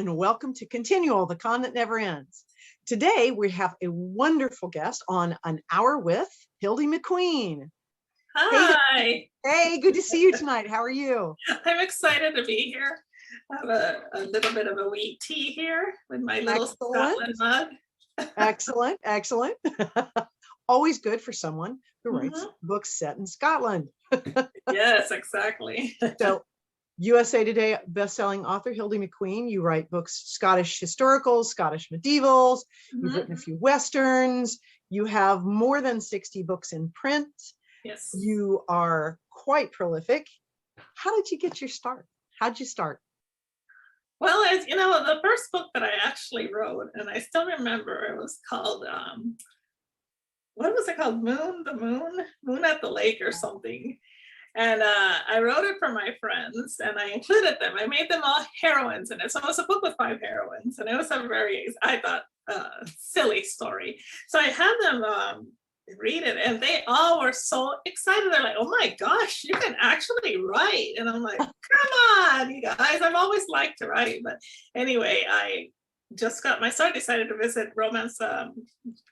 and welcome to ConTinual, the con that never ends. Today, we have a wonderful guest on An Hour with Hildie McQueen. Hi. Hey, good to see you tonight. How are you? I'm excited to be here. I have a little bit of a wheat tea here with my little Scotland mug. Excellent, excellent. Always good for someone who writes books set in Scotland. Yes, exactly. So, USA Today bestselling author Hildie McQueen, you write books, Scottish historicals, Scottish medievals, you've written a few Westerns, you have more than 60 books in print. Yes. You are quite prolific. How did you get your start? How'd you start? Well, as you know, the first book that I actually wrote, and I still remember, it was called, what was it called? Moon at the Lake or something. And I wrote it for my friends and I included them. I made them all heroines in it. So it was a book with 5 heroines and it was a very, I thought, silly story. So I had them read it and they all were so excited. They're like, oh my gosh, you can actually write. And I'm like, come on, you guys, I've always liked to write. But anyway, I just got my start, decided to visit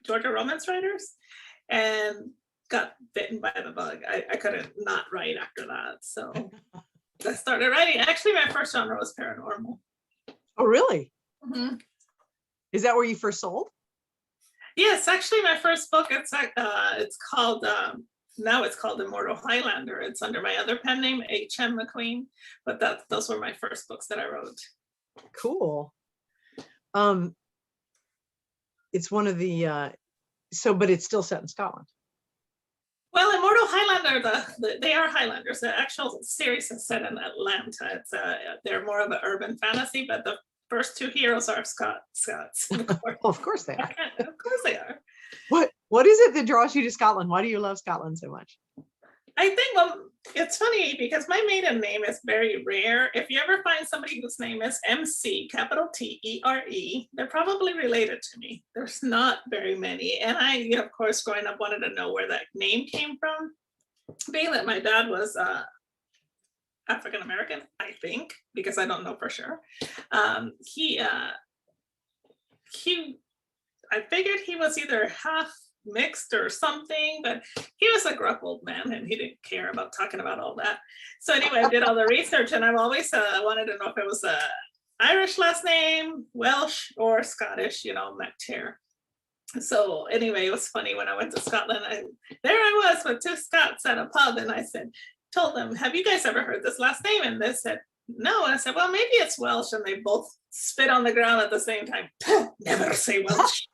Georgia romance writers and got bitten by the bug. I couldn't not write after that. So I started writing. Actually, my first genre was paranormal. Oh, really? Is that where you first sold? Yes, actually, my first book, it's called, now it's called Immortal Highlander. It's under my other pen name, Jeanne McQueen, but those were my first books that I wrote. Cool. It's one of the, but it's still set in Scotland. Well, Immortal Highlander, they are Highlanders. The actual series is set in Atlanta. It's they're more of an urban fantasy, but the first 2 heroes are Scots. Of course they are. Of course they are. What is it that draws you to Scotland? Why do you love Scotland so much? I think, well, it's funny because my maiden name is very rare. If you ever find somebody whose name is MC, capital T-E-R-E, they're probably related to me. There's not very many. And I, of course, growing up wanted to know where that name came from. Being that my dad was African-American, I think, because I don't know for sure. I figured he was either half mixed or something, but he was a gruff old man and he didn't care about talking about all that. So anyway, I did all the research and I've always wanted to know if it was a Irish last name, Welsh, or Scottish, McTair. So anyway, it was funny when I went to Scotland, there I was with 2 Scots at a pub and I told them, have you guys ever heard this last name? And they said, no. And I said, well, maybe it's Welsh. And they both spit on the ground at the same time. Never say Welsh.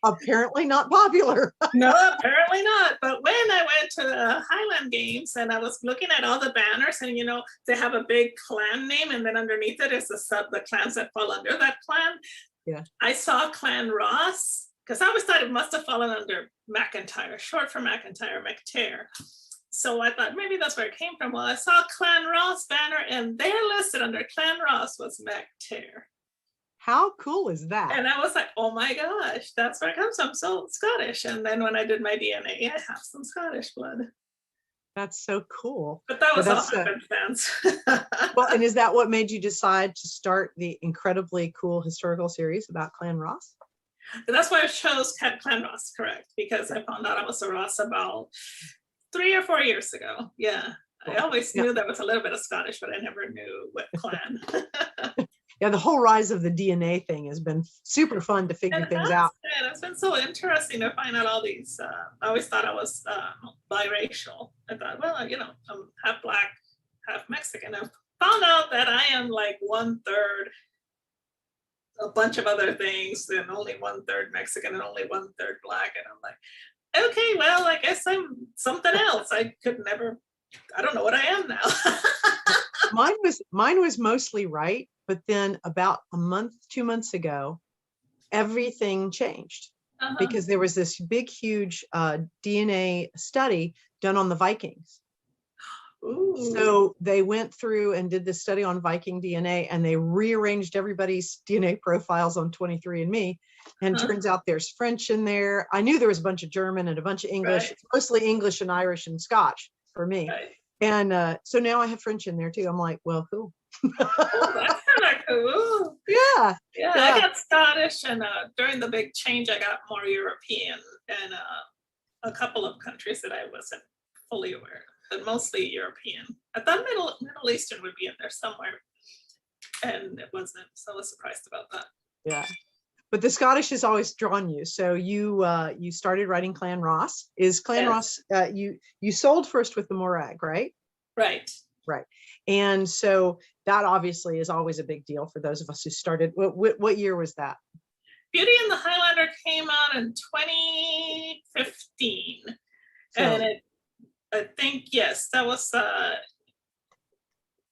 Apparently not popular. No, apparently not. But when I went to the Highland games and I was looking at all the banners and, they have a big clan name and then underneath it is the clans that fall under that clan. Yeah. I saw Clan Ross because I always thought it must have fallen under McIntyre, short for McIntyre, McTair. So I thought maybe that's where it came from. Well, I saw Clan Ross banner and they're listed under Clan Ross was McTair. How cool is that? And I was like, oh my gosh, that's where it comes from. So Scottish. And then when I did my DNA, I have some Scottish blood. That's so cool. But that was all Highland fans. Well, and is that what made you decide to start the incredibly cool historical series about Clan Ross? That's why I chose Clan Ross, correct? Because I found out I was a Ross about 3 or 4 years ago. Yeah. I always knew there was a little bit of Scottish, but I never knew what clan. Yeah, the whole rise of the DNA thing has been super fun to figure things out. It's been so interesting to find out all these. I always thought I was biracial. I thought, well, I'm half Black, half Mexican. I found out that I am like 1/3 a bunch of other things and only 1/3 Mexican and only 1/3 Black. And I'm like, okay, well, I guess I'm something else. I don't know what I am now. Mine was mostly right. But then about 2 months ago, everything changed because there was this big, huge DNA study done on the Vikings. Ooh. So they went through and did this study on Viking DNA and they rearranged everybody's DNA profiles on 23andMe. And turns out there's French in there. I knew there was a bunch of German and a bunch of English, mostly English and Irish and Scotch for me. And so now I have French in there too. I'm like, well, cool. Oh, that's kind of cool. Yeah. Yeah, I got Scottish, and during the big change, I got more European, and a couple of countries that I wasn't fully aware of, but mostly European. I thought Middle Eastern would be in there somewhere, and it wasn't, so I was surprised about that. Yeah. But the Scottish has always drawn you. So you started writing Clan Ross. Is Clan Ross, you sold first with the Morag, right? Right. Right. And so that obviously is always a big deal for those of us who started. What year was that? Beauty and the Highlander came out in 2015. So, and I think, yes, that was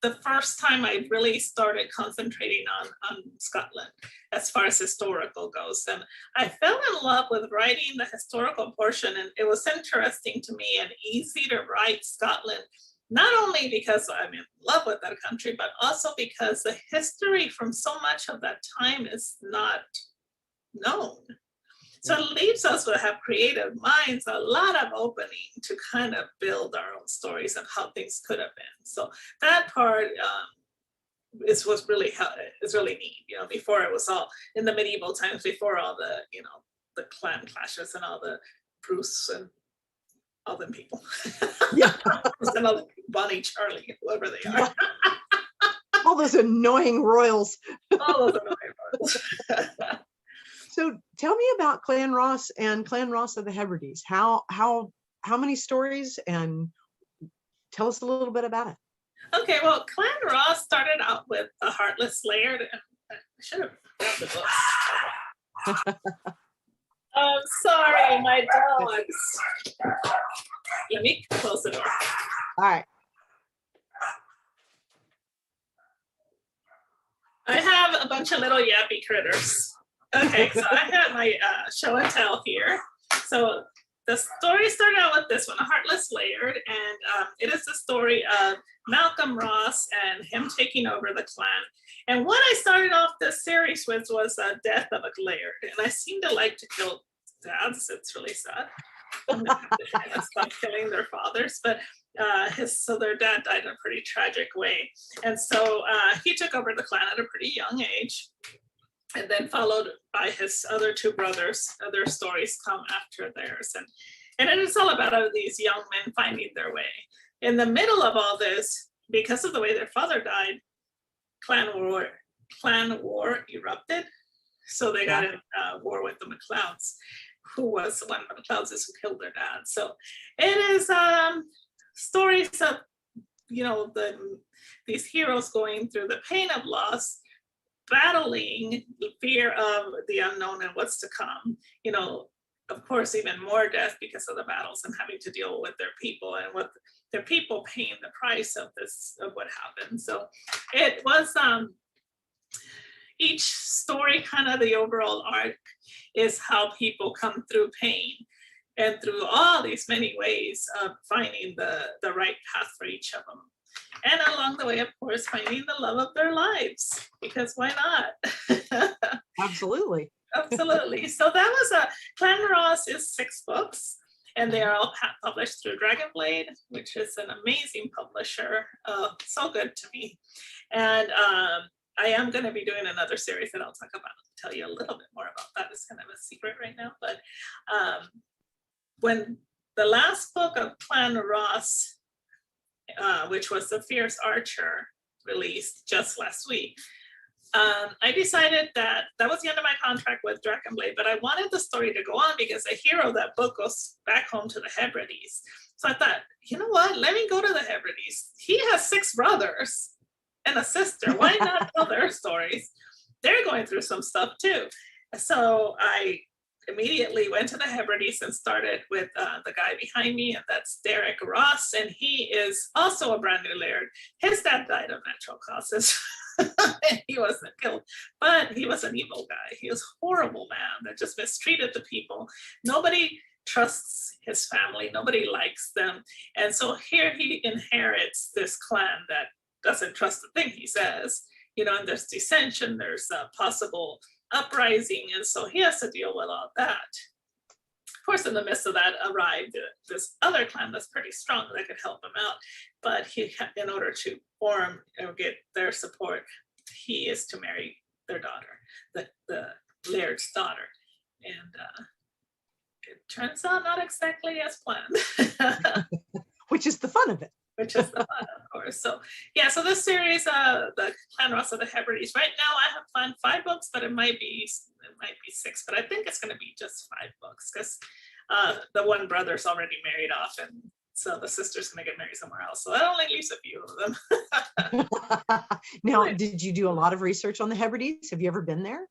the first time I really started concentrating on Scotland as far as historical goes. And I fell in love with writing the historical portion, and it was interesting to me and easy to write Scotland, not only because I'm in love with that country, but also because the history from so much of that time is not known. So it leaves us to have creative minds, a lot of opening to kind of build our own stories of how things could have been. So that part was really neat. You know, before it was all in the medieval times, before all the, you know, the clan clashes and all the Bruce and all them people. Yeah. And all the Bonnie, Charlie, whoever they are. All those annoying royals. All those annoying royals. So tell me about Clan Ross and Clan Ross of the Hebrides. How many stories, and tell us a little bit about it. Okay, well, Clan Ross started out with a Heartless Laird, and I should have grabbed the books. I'm sorry, my dogs. Let me close the door. All right. I have a bunch of little yappy critters. Okay, so I have my show and tell here. So the story started out with this one, A Heartless Laird, and it is the story of Malcolm Ross and him taking over the clan. And what I started off this series with was a death of a laird, and I seem to like to kill dads. It's really sad. Stop killing their fathers, but so their dad died in a pretty tragic way, and so he took over the clan at a pretty young age. And then followed by his other two brothers. Other stories come after theirs. And it's all about these young men finding their way. In the middle of all this, because of the way their father died, clan war erupted. So they got in war with the MacLeods, who was one of the MacLeods who killed their dad. So it is stories of, you know, these heroes going through the pain of loss, battling the fear of the unknown and what's to come. You know, of course, even more death because of the battles and having to deal with their people and what their people paying the price of this, of what happened. So it was each story, kind of the overall arc is how people come through pain and through all these many ways of finding the right path for each of them. And along the way, of course, finding the love of their lives, because why not? Absolutely. Absolutely. So that was Clan Ross is 6 books, and they are all published through Dragonblade, which is an amazing publisher. So good to me. And I am going to be doing another series that I'll tell you a little bit more about that. It's kind of a secret right now. But when the last book of Clan Ross, which was The Fierce Archer, released just last week, I decided that was the end of my contract with Dragonblade, but I wanted the story to go on because the hero of that book goes back home to the Hebrides. So I thought, you know what, let me go to the Hebrides. He has 6 brothers and a sister. Why not tell their stories? They're going through some stuff too. So I immediately went to the Hebrides and started with the guy behind me, and that's Derek Ross, and he is also a brand new laird. His dad died of natural causes. He wasn't killed, but he was an evil guy. He was a horrible man that just mistreated the people. Nobody trusts his family. Nobody likes them. And so here he inherits this clan that doesn't trust the thing he says, you know, and there's dissension, there's a possible uprising, and so he has to deal with all that. Of course, in the midst of that arrived this other clan that's pretty strong that could help him out. But he, in order to form or get their support, he is to marry their daughter, the laird's daughter. And it turns out not exactly as planned. Which is the fun of it. Which is the fun, of course. So yeah, so this series, the Clan Ross of the Hebrides, right now I have planned 5 books, but it might be 6, but I think it's going to be just 5 books because the one brother's already married off, and so the sister's going to get married somewhere else. So that only leaves a few of them. Now, did you do a lot of research on the Hebrides? Have you ever been there?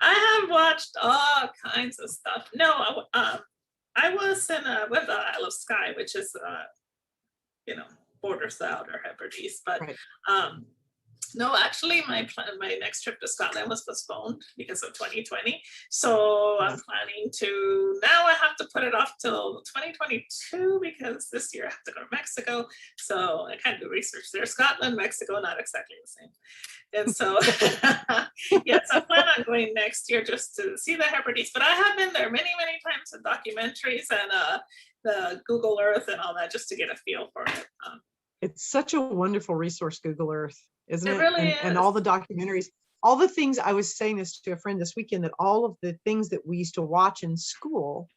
I have watched all kinds of stuff. No, I was in with the Isle of Skye, which is borders the Outer Hebrides, but right. No, actually my next trip to Scotland was postponed because of 2020. So I'm planning to, now I have to put it off till 2022 because this year I have to go to Mexico. So I kind of do research there. Scotland, Mexico, not exactly the same. And so, yes, I plan on going next year just to see the Hebrides, but I have been there many, many times in documentaries and the Google Earth and all that, just to get a feel for it. It's such a wonderful resource, Google Earth, isn't it? It really is. And all the documentaries, all the things. I was saying this to a friend this weekend, that all of the things that we used to watch in school,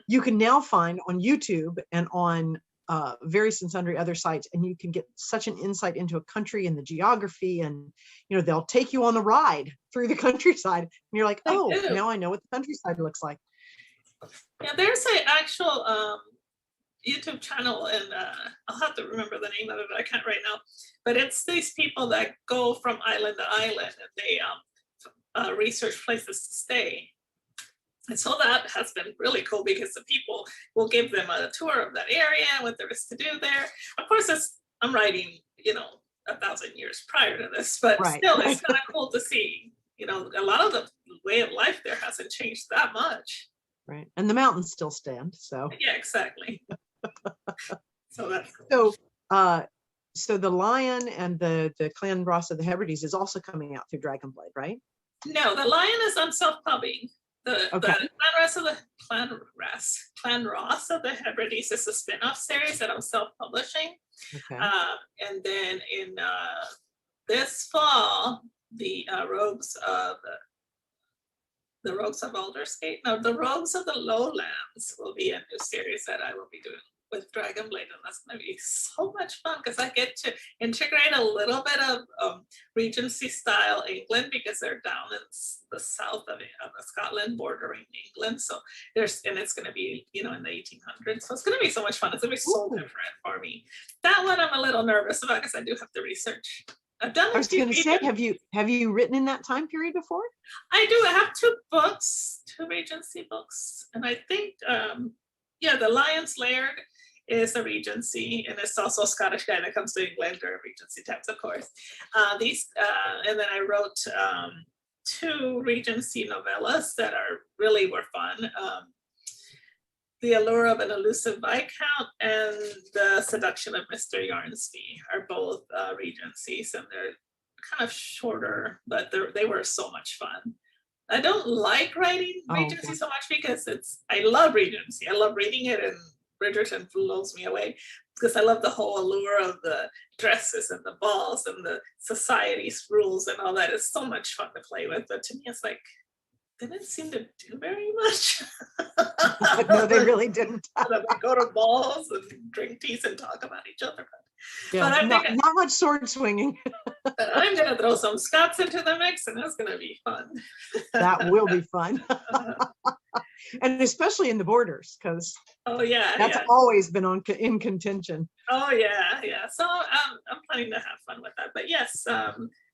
you can now find on YouTube and on various and sundry other sites, and you can get such an insight into a country and the geography, and they'll take you on a ride through the countryside, and you're like, oh, now I know what the countryside looks like. Yeah, there's an actual YouTube channel, and I'll have to remember the name of it, but I can't right now. But it's these people that go from island to island, and they research places to stay. And so that has been really cool because the people will give them a tour of that area, what there is to do there. Of course, I'm writing, 1,000 years prior to this, but still, it's kind of cool to see. A lot of the way of life there hasn't changed that much. Right, and the mountains still stand. So yeah, exactly. So that's cool. So the Lion and the Clan Ross of the Hebrides is also coming out through Dragonblade, right? No, the Lion is on self-pubbing. The Clan Ross of the Hebrides is a spin-off series that I'm self-publishing. Okay. And then in this fall, the Rogues of Aldersgate. No, the Rogues of the Lowlands will be a new series that I will be doing with Dragonblade, and that's going to be so much fun because I get to integrate a little bit of Regency style England because they're down in the south of Scotland, bordering England. So it's going to be in the 1800s. So it's going to be so much fun. It's going to be so different for me. That one I'm a little nervous about because I do have to research. I've done. I was going to say, have you written in that time period before? I do. I have 2 books, 2 Regency books, and I think the Lion's Laird is a Regency, and it's also a Scottish guy that comes to England during Regency times, of course. And then I wrote 2 Regency novellas that were fun. The Allure of an Elusive Viscount and The Seduction of Mr. Yarnsby are both Regencies, and they're kind of shorter, but they were so much fun. I don't like writing Regency so much because I love Regency. I love reading it, and Bridgerton blows me away because I love the whole allure of the dresses and the balls and the society's rules and all that. It's so much fun to play with, but to me it's like, they didn't seem to do very much. No, they really didn't. They go to balls and drink teas and talk about each other. Yeah, but not much sword swinging. I'm going to throw some Scots into the mix, and that's going to be fun. That will be fun. And especially in the borders, because that's always been in contention. Oh, yeah. So I'm planning to have fun with that. But yes,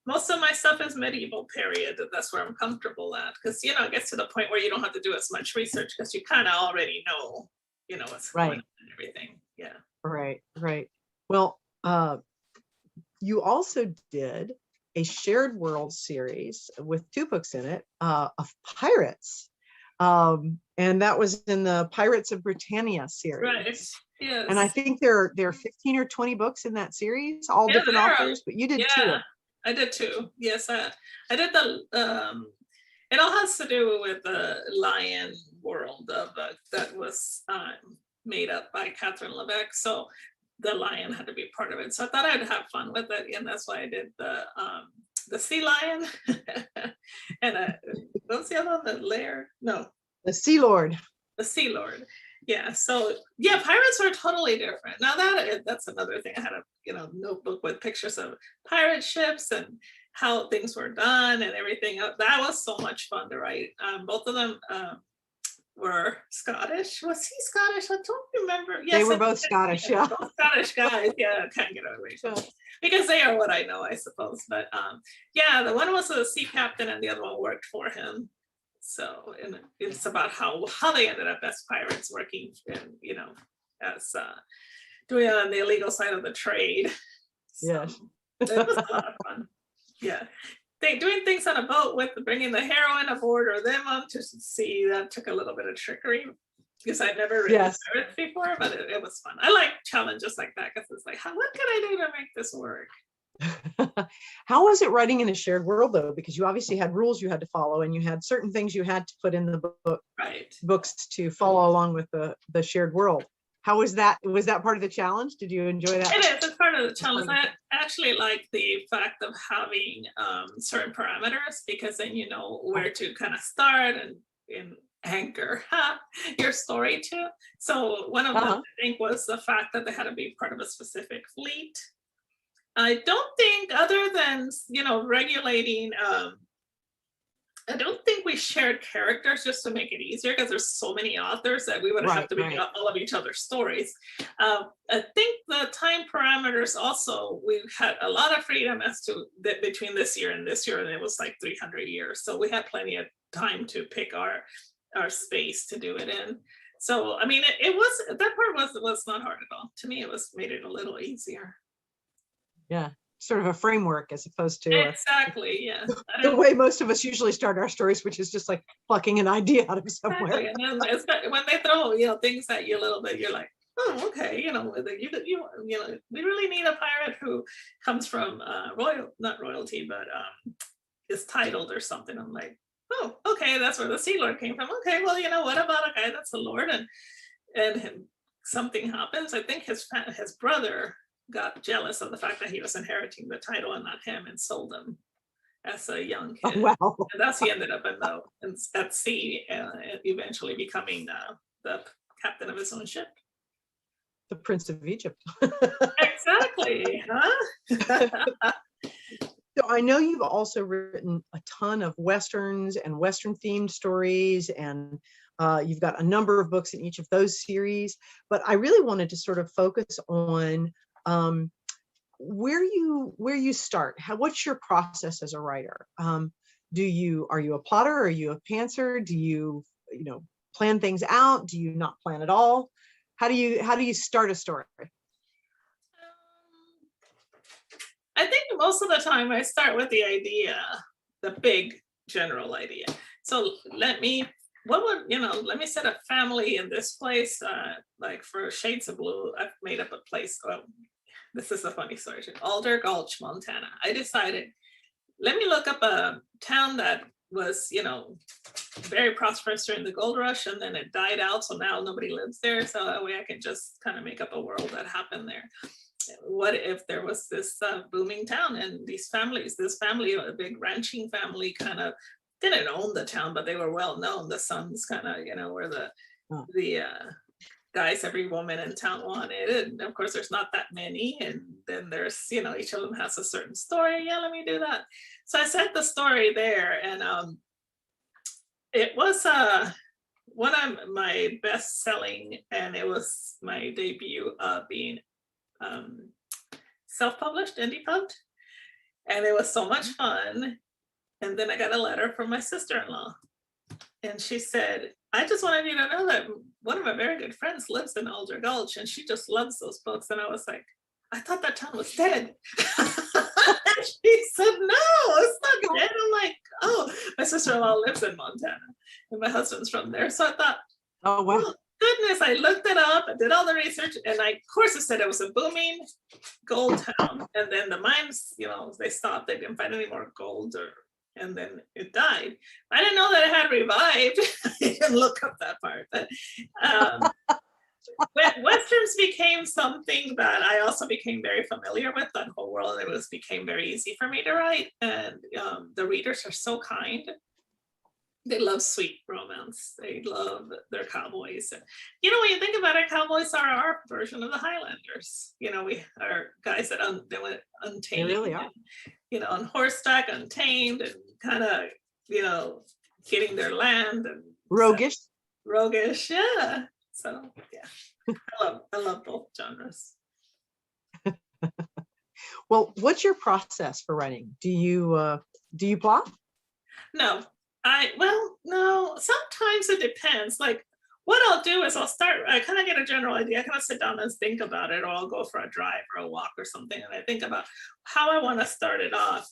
most of my stuff is medieval period. That's where I'm comfortable at, because it gets to the point where you don't have to do as much research because you kind of already know, what's going on and everything. Yeah. Right. Well, you also did a shared world series with 2 books in it of pirates, and that was in the Pirates of Britannia series. Right. Yes. And I think there are 15 or 20 books in that series, all different authors, but you did 2. I did 2. Yes, I did the It all has to do with the lion world that was made up by Catherine Lebec. So the lion had to be part of it. So I thought I'd have fun with it, and that's why I did the sea lion. And what's the other one? The lair? No, the Sea Lord. The Sea Lord. Yeah. So yeah, pirates were totally different. Now that's another thing. I had a notebook with pictures of pirate ships and how things were done and everything. That was so much fun to write. Both of them were Scottish. Was he Scottish? I don't remember. Yes, they were both Scottish. Yeah, both Scottish guys. Yeah, I can't get away from it because they are what I know, I suppose. But yeah, the one was a sea captain and the other one worked for him. So, and it's about how they ended up as pirates, working in, as doing it on the illegal side of the trade. So yes, it was a lot of fun. Yeah, doing things on a boat with bringing the heroine aboard or them on to sea, that took a little bit of trickery because I'd never written pirates before, but it was fun. I like challenges like that because it's like, what can I do to make this work? How was it writing in a shared world though? Because you obviously had rules you had to follow, and you had certain things you had to put in the books to follow along with the shared world. How was that? Was that part of the challenge? Did you enjoy that? It is. It's part of the challenge. I actually like the fact of having certain parameters, because then you know where to kind of start and anchor your story to. So one of them, I think, was the fact that they had to be part of a specific fleet. I don't think, other than regulating, I don't think we shared characters just to make it easier, because there's so many authors that we would have to make all of each other's stories. I think the time parameters also, we had a lot of freedom as to between this year, and it was like 300 years. So we had plenty of time to pick our space to do it in. So I mean, it was, that part was not hard at all. To me, made it a little easier. Yeah, sort of a framework as opposed to exactly, yeah. The way most of us usually start our stories, which is just like plucking an idea out of somewhere. Exactly. And then when they throw things at you a little bit, you're like, oh, okay, we really need a pirate who comes from not royalty, but is titled or something. I'm like, oh, okay, that's where the Sea Lord came from. Okay, well, what about a guy that's a lord and something happens? I think his brother got jealous of the fact that he was inheriting the title and not him, and sold him as a young kid. Oh, wow. And thus he ended up at sea, eventually becoming the captain of his own ship. The Prince of Egypt. Exactly. Huh? So I know you've also written a ton of Westerns and Western themed stories, and you've got a number of books in each of those series, but I really wanted to sort of focus on where you start. What's your process as a writer? Are you a plotter? Are you a pantser? Do you plan things out? Do you not plan at all? How do you start a story? I think most of the time I start with the idea, the big general idea. So let me set a family in this place. Like for Shades of Blue, I've made up a place. Well, this is a funny story. Alder Gulch, Montana. I decided, let me look up a town that was, very prosperous during the gold rush, and then it died out. So now nobody lives there. So that way I can just kind of make up a world that happened there. What if there was this booming town, and this family, a big ranching family, kind of didn't own the town, but they were well known. The sons kind of, were the guys every woman in town wanted. And of course, there's not that many. And then there's, each of them has a certain story. Yeah, let me do that. So I set the story there, and it was one of my best-selling, and it was my debut being self-published, indie pubbed, and it was so much fun. And then I got a letter from my sister-in-law, and she said, I just wanted you to know that one of my very good friends lives in Alder Gulch, and she just loves those books. And I was like, I thought that town was dead. And she said, no, it's not dead. I'm like, oh, my sister-in-law lives in Montana, and my husband's from there. So I thought, oh, wow. Oh, goodness, I looked it up, I did all the research, and of course it said it was a booming gold town. And then the mines, they stopped, they didn't find any more gold or and then it died. I didn't know that it had revived. I didn't look up that part, but when Westerns became something that I also became very familiar with, that whole world, became very easy for me to write. And the readers are so kind. They love sweet romance. They love their cowboys. And, when you think about it, cowboys are our version of the Highlanders. We are guys that they went untamed. They really are. And, on horseback, untamed, and kind of, getting their land. And roguish. Roguish, yeah. So yeah, I love both genres. Well, what's your process for writing? Do you plot? No, no, sometimes it depends. Like, what I'll do is I kind of get a general idea. I kind of sit down and think about it, or I'll go for a drive or a walk or something, and I think about how I want to start it off.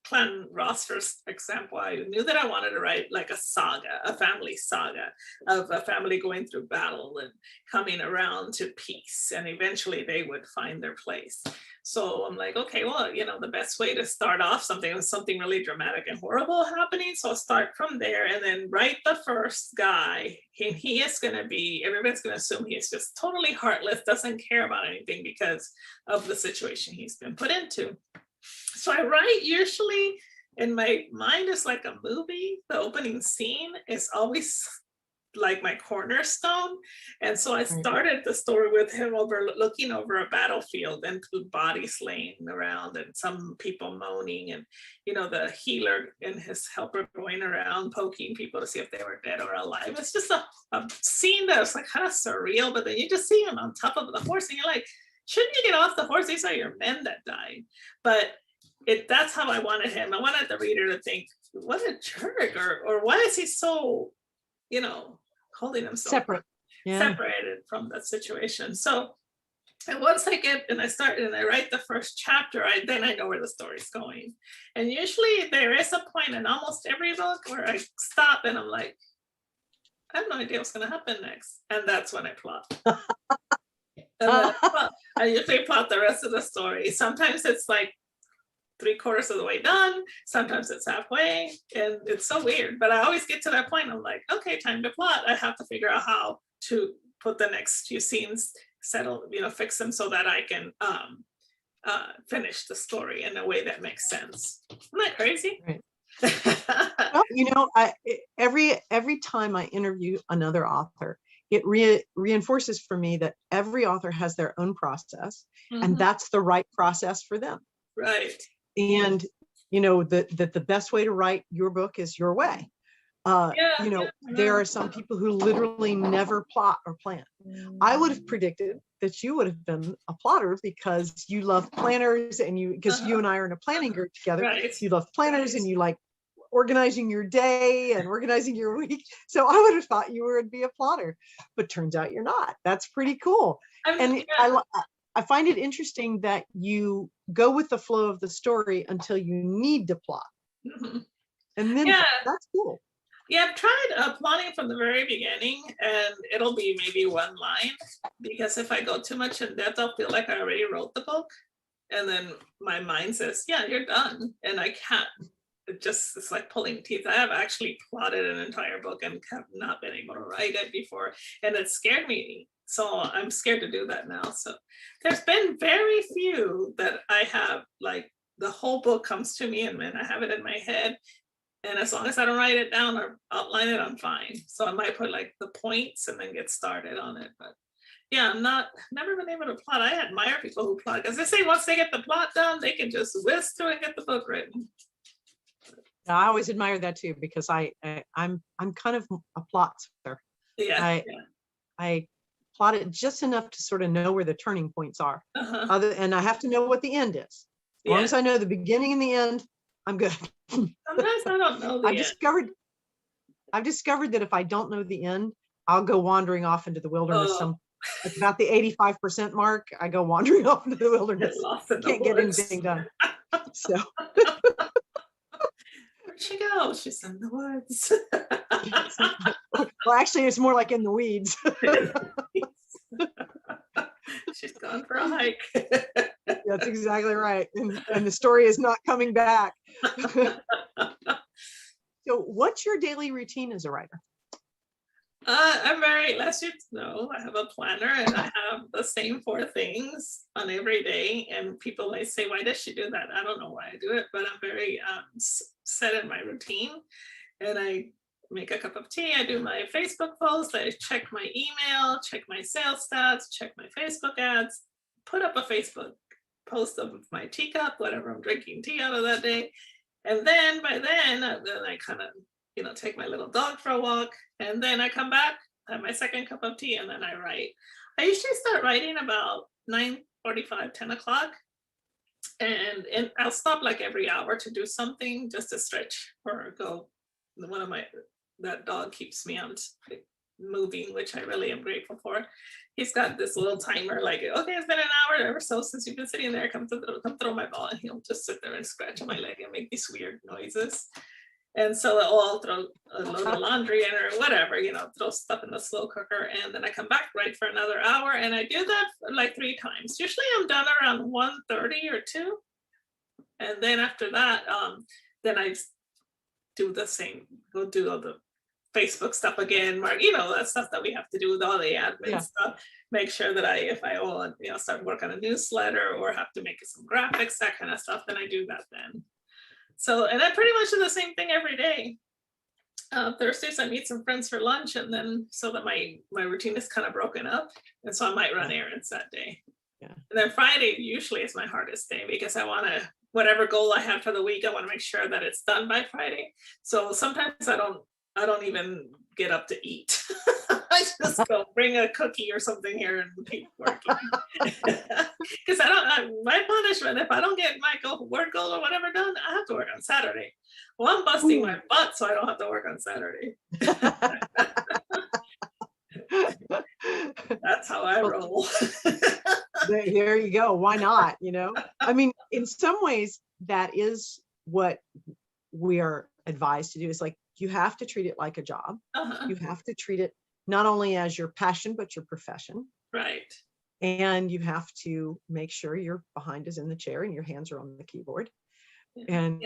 Clan Ross, for example, I knew that I wanted to write like a saga, a family saga of a family going through battle and coming around to peace, and eventually they would find their place. So I'm like, okay, well, the best way to start off something is something really dramatic and horrible happening. So I'll start from there and then write the first guy. And he is going to be, everybody's going to assume he is just totally heartless, doesn't care about anything because of the situation he's been put into. So I write usually in my mind is like a movie. The opening scene is always like my cornerstone. And so I started the story with him looking over a battlefield and bodies laying around and some people moaning, and the healer and his helper going around poking people to see if they were dead or alive. It's just a scene that's like kind of surreal, but then you just see him on top of the horse and you're like, shouldn't you get off the horse? These are your men that died. But that's how I wanted him. I wanted the reader to think, what a jerk, or why is he so holding himself separated from that situation. So, and once I get and I start and I write the first chapter, then I know where the story's going. And usually there is a point in almost every book where I stop and I'm like, I have no idea what's going to happen next, and that's when I plot. I usually plot the rest of the story. Sometimes it's like 3/4 of the way done, sometimes it's halfway, and it's so weird, but I always get to that point. I'm like, okay, time to plot. I have to figure out how to put the next few scenes, fix them so that I can finish the story in a way that makes sense. Isn't that crazy? Right. Well, every time I interview another author, it reinforces for me that every author has their own process, and that's the right process for them. Right. And that the best way to write your book is your way. There are some people who literally never plot or plan. I would have predicted that you would have been a plotter because you love planners, and because you and I are in a planning group together. Right. You love planners, and you like organizing your day and organizing your week. So I would have thought you would be a plotter, but turns out you're not. That's pretty cool. I find it interesting that you go with the flow of the story until you need to plot. And then that's cool. Yeah, I've tried plotting from the very beginning, and it'll be maybe one line, because if I go too much in depth, I'll feel like I already wrote the book. And then my mind says, yeah, you're done. And I can't. It's like pulling teeth. I have actually plotted an entire book and have not been able to write it before. And it scared me. So I'm scared to do that now. So there's been very few that I have, like, the whole book comes to me and then I have it in my head. And as long as I don't write it down or outline it, I'm fine. So I might put like the points and then get started on it. But yeah, never been able to plot. I admire people who plot, because they say once they get the plot done, they can just whisk through and get the book written. I always admire that too, because I'm kind of a plotter. Yeah. I plot it just enough to sort of know where the turning points are. And I have to know what the end is. As long as I know the beginning and the end, I'm good. Sometimes I don't know the end. I've discovered that if I don't know the end, I'll go wandering off into the wilderness. At about the 85% mark, I go wandering off into the wilderness. Can't get anything done. So where'd she go? She's in the woods. Well, actually, it's more like in the weeds. She's gone for a hike. That's exactly right. And the story is not coming back. So what's your daily routine as a writer? I'm very, last you know, I have a planner and I have the same 4 things on every day. And people might say, why does she do that? I don't know why I do it, but I'm very set in my routine. And I make a cup of tea. I do my Facebook post. I check my email, check my sales stats, check my Facebook ads, put up a Facebook post of my teacup, whatever I'm drinking tea out of that day. And then by then I kind of, take my little dog for a walk. And then I come back, have my second cup of tea, and then I write. I usually start writing about 9:45, 10 o'clock. And I'll stop like every hour to do something just to stretch or go. That dog keeps me on moving, which I really am grateful for. He's got this little timer, like, okay, it's been an hour or so since you've been sitting there. Come throw my ball, and he'll just sit there and scratch my leg and make these weird noises. And so I'll throw a load of laundry in or whatever, throw stuff in the slow cooker, and then I come back, write for another hour, and I do that like 3 times. Usually I'm done around 1:30 or 2, and then after that, then I do the same. Go do all the Facebook stuff again, Mark, that stuff that we have to do with all the admin stuff. Make sure that if I want, start work on a newsletter or have to make some graphics, that kind of stuff, then I do that then. So, and I pretty much do the same thing every day. Thursdays, I meet some friends for lunch, and then so that my routine is kind of broken up. And so I might run errands that day. Yeah. And then Friday usually is my hardest day because I want to, whatever goal I have for the week, I want to make sure that it's done by Friday. So sometimes I don't even get up to eat. I just go bring a cookie or something here and keep working. Because my punishment, if I don't get my work goal or whatever done, I have to work on Saturday. Well, I'm busting my butt so I don't have to work on Saturday. That's how I roll. There you go. Why not? I mean, in some ways, that is what we are advised to do. Is like, you have to treat it like a job. You have to treat it not only as your passion, but your profession. Right. And you have to make sure your behind is in the chair and your hands are on the keyboard. And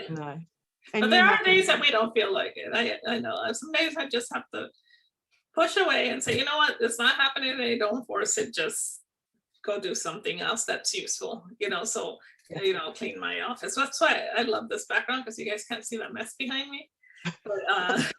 but there are days that we don't feel like it. I know. Some days I just have to push away and say, you know what, it's not happening today. Don't force it. Just go do something else that's useful. So clean my office. That's why I love this background, because you guys can't see that mess behind me. But I'll have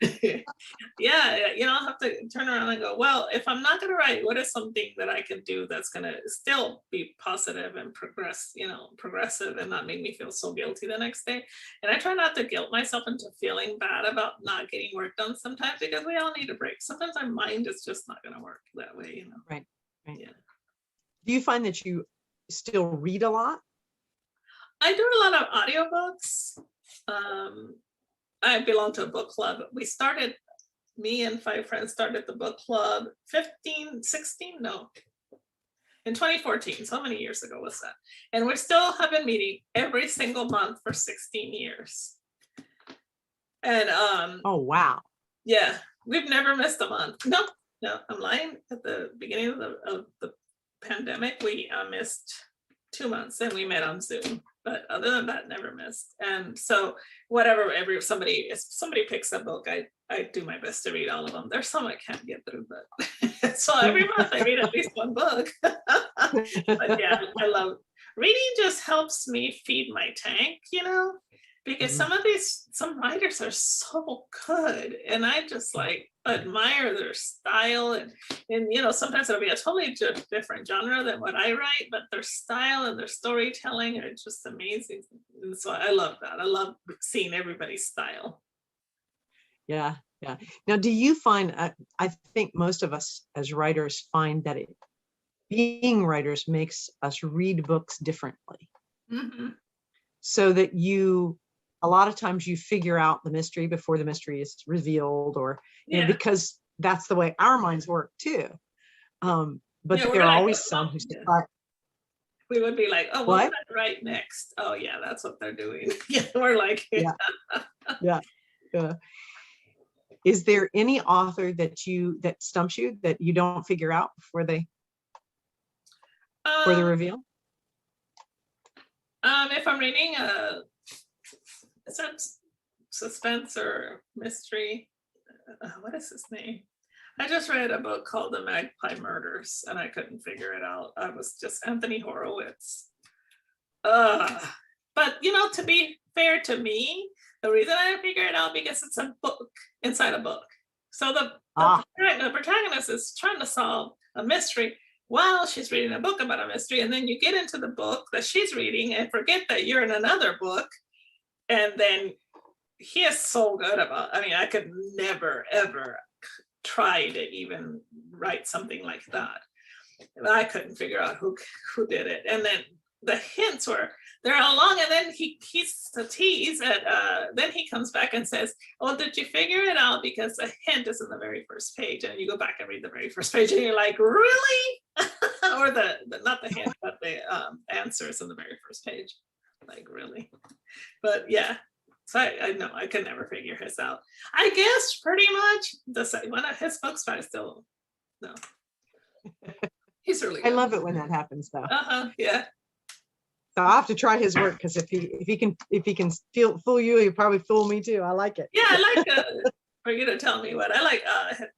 to turn around and go, well, if I'm not going to write, what is something that I can do that's going to still be positive and progressive and not make me feel so guilty the next day? And I try not to guilt myself into feeling bad about not getting work done sometimes, because we all need a break. Sometimes our mind is just not going to work that way, Right. Yeah. Do you find that you still read a lot? I do a lot of audiobooks. I belong to a book club. Me and 5 friends started the book club in 2014. So how many years ago was that? And we still have been meeting every single month for 16 years. And oh, wow. Yeah, we've never missed a month. No, I'm lying. At the beginning of the pandemic, we missed 2 months, and we met on Zoom. But other than that, never missed. And so whatever, if somebody picks a book, I do my best to read all of them. There's some I can't get through, but so every month I read at least one book. But yeah, I love reading. Just helps me feed my tank, because some writers are so good, and I just admire their style, and sometimes it'll be a totally different genre than what I write, but their style and their storytelling are just amazing. And so I love that. I love seeing everybody's style. Yeah. Now, do you find, I think most of us as writers find that being writers makes us read books differently. Mm-hmm. So that a lot of times you figure out the mystery before the mystery is revealed, or because that's the way our minds work too. But there are always some who say, we would be like, oh, what should I write next? Oh yeah, that's what they're doing. We're like, yeah. Is there any author that stumps you that you don't figure out before the reveal? If I'm reading suspense or mystery. What is his name? I just read a book called The Magpie Murders, and I couldn't figure it out. I was just Anthony Horowitz. But to be fair to me, the reason I didn't figure it out because it's a book inside a book. So the protagonist is trying to solve a mystery while she's reading a book about a mystery, and then you get into the book that she's reading and forget that you're in another book, and then he is so good about. I mean, I could never ever try to even write something like that. I couldn't figure out who did it, and then the hints were they're all along, and then he's the tease, and then he comes back and says, "Oh, did you figure it out? Because the hint is in the very first page," and you go back and read the very first page, and you're like, "Really?" Or the not the hint, but the answers in the very first page, like really. But yeah, so I know I could never figure his out. I guess pretty much one of his books, but I still no. He's really good. I love it when that happens, though. Yeah. So I'll have to try his work, because if he can fool you, he'll probably fool me too. I like it. Yeah, I like for you to tell me what I like.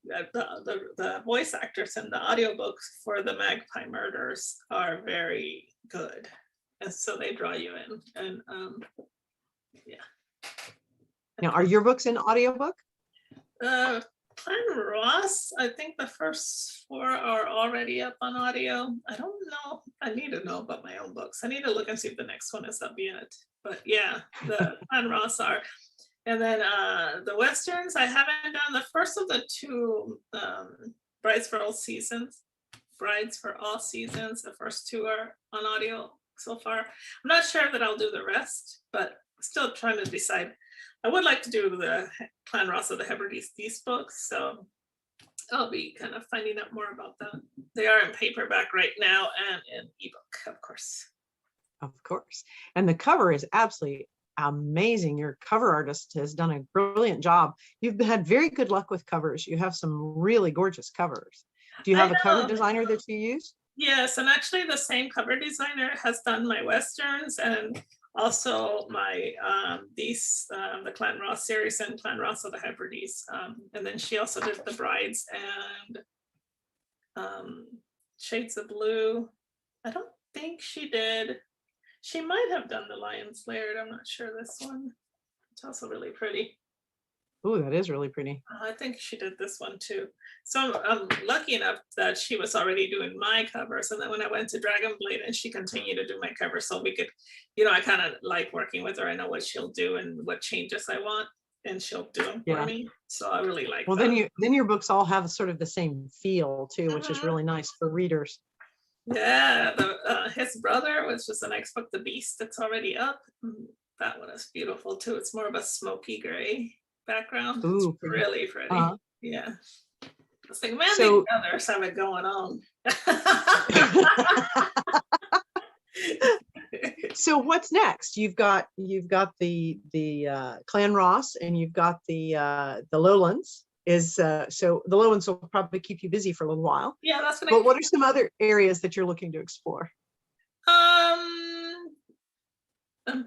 The voice actors in the audiobooks for the Magpie Murders are very good, and so they draw you in. And yeah. Now, are your books in audiobook? Clan Ross, I think the first 4 are already up on audio. I don't know. I need to know about my own books. I need to look and see if the next one is up yet. But yeah, the Clan Ross are. And then the Westerns, I haven't done the first of the 2 Brides for All Seasons. The first 2 are on audio so far. I'm not sure that I'll do the rest, but still trying to decide. I would like to do the Clan Ross of the Hebrides books, so I'll be kind of finding out more about them. They are in paperback right now and in ebook, of course. Of course. And the cover is absolutely amazing. Your cover artist has done a brilliant job. You've had very good luck with covers. You have some really gorgeous covers. Do you have a cover designer that you use? Yes, and actually the same cover designer has done my Westerns and also my the Clan Ross series and Clan Ross of the Hebrides. And then she also did the Brides and Shades of Blue. I don't think she did. She might have done the Lion's Laird. I'm not sure this one. It's also really pretty. Oh, that is really pretty. I think she did this one too. So I'm lucky enough that she was already doing my covers. And then when I went to Dragonblade, and she continued to do my covers, so we could, I kind of like working with her. I know what she'll do and what changes I want, and she'll do them for me. So I really like that. Then your books all have sort of the same feel too, which is really nice for readers. Yeah, his brother, which was the next book, The Beast, that's already up. That one is beautiful too. It's more of a smoky gray background. Ooh, it's really pretty. Yeah. I was like, man, the others have it going on. So what's next? You've got the Clan Ross, and you've got the Lowlands. So the Lowlands will probably keep you busy for a little while. Yeah, that's what. But what are some other areas that you're looking to explore? I'm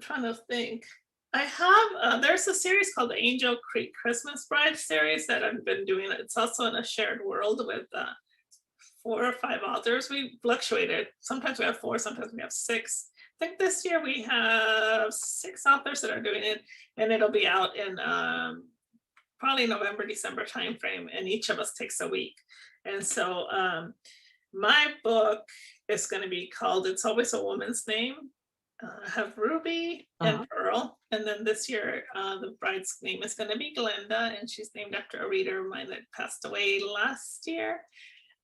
trying to think. I have, there's a series called the Angel Creek Christmas Bride series that I've been doing. It's also in a shared world with 4 or 5 authors. We fluctuated. Sometimes we have 4, sometimes we have 6. I think this year we have 6 authors that are doing it, and it'll be out in probably November, December timeframe, and each of us takes a week. And so my book is going to be called It's Always a Woman's Name. I have Ruby and Pearl, and then this year the bride's name is going to be Glenda, and she's named after a reader of mine that passed away last year.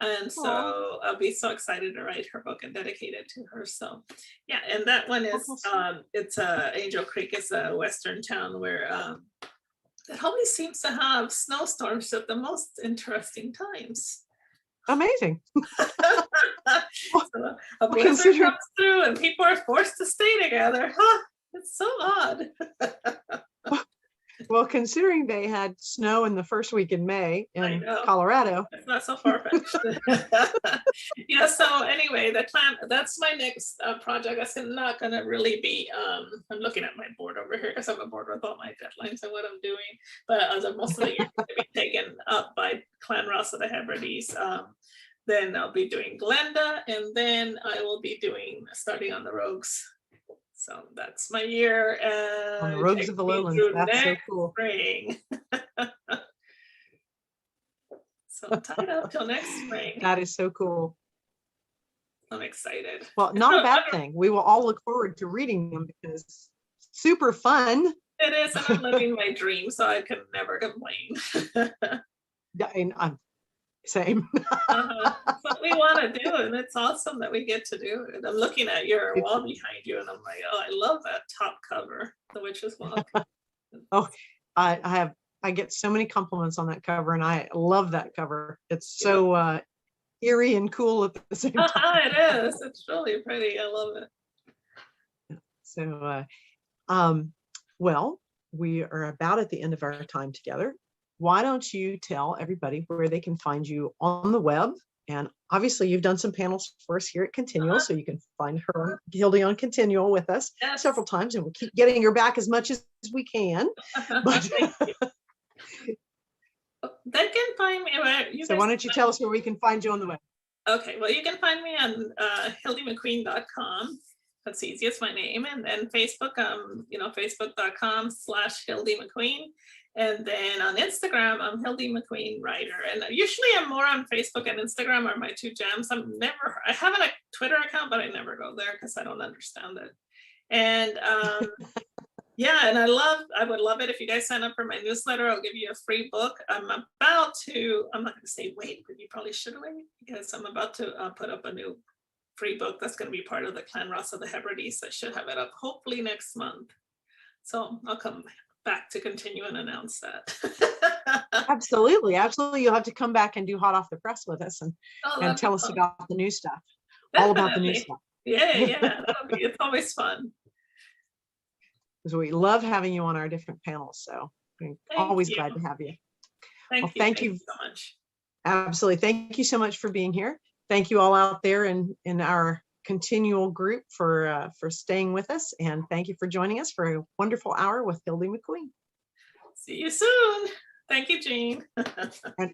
And so I'll be so excited to write her book and dedicate it to her. So yeah, and that one is it's Angel Creek is a western town where it always seems to have snowstorms at the most interesting times. Amazing. So a blizzard comes through and people are forced to stay together. It's so odd. Well, considering they had snow in the first week in May I in know. Colorado. It's not so far-fetched. Yeah, so anyway, that's my next project. That's not gonna really be, I'm looking at my board over here because I have a board with all my deadlines and what I'm doing. But most of the year gonna be taken up by Clan Ross of the Hebrides. Then I'll be doing Glenda, and then I will be starting on the Rogues. So that's my year. On the Rogues of the Lowlands. That's so cool. Spring. So I'm tied up till next spring. That is so cool. I'm excited. Well, not a bad thing. We will all look forward to reading them because it's super fun. It is, and I'm living my dream, so I can never complain. Yeah, and same. That's what we want to do, and it's awesome that we get to do it. I'm looking at your wall behind you, and I'm like, oh, I love that top cover, The Witch's Walk. Oh, I get so many compliments on that cover, and I love that cover. It's so eerie and cool at the same time. It is. It's really pretty. I love it. So, well, we are about at the end of our time together. Why don't you tell everybody where they can find you on the web? And obviously, you've done some panels for us here at ConTinual, so you can find her, Hildie, on ConTinual with us several times, and we'll keep getting her back as much as we can. But they can find me. So why don't you tell us where we can find you on the web? Okay, well, you can find me on HildieMcQueen.com. That's easy. It's my name. And then Facebook, Facebook.com/Hildie McQueen. And then on Instagram, I'm Hildie McQueen Writer. And usually I'm more on Facebook and Instagram are my two jams. I have a Twitter account, but I never go there because I don't understand it. And yeah, and I would love it if you guys sign up for my newsletter. I'll give you a free book. I'm not going to say wait, but you probably should wait because I'm about to put up a new free book that's going to be part of the Clan Ross of the Hebrides. I should have it up hopefully next month. So I'll come back to continue and announce that. Absolutely. You'll have to come back and do hot off the press with us and tell us about the new stuff. Definitely. All about the new stuff. Yeah. It's always fun. Because we love having you on our different panels. So we're always glad to have you. Thank you so much. Absolutely. Thank you so much for being here. Thank you all out there in our ConTinual group for staying with us. And thank you for joining us for a wonderful hour with Hildie McQueen. See you soon. Thank you, Jeanne. And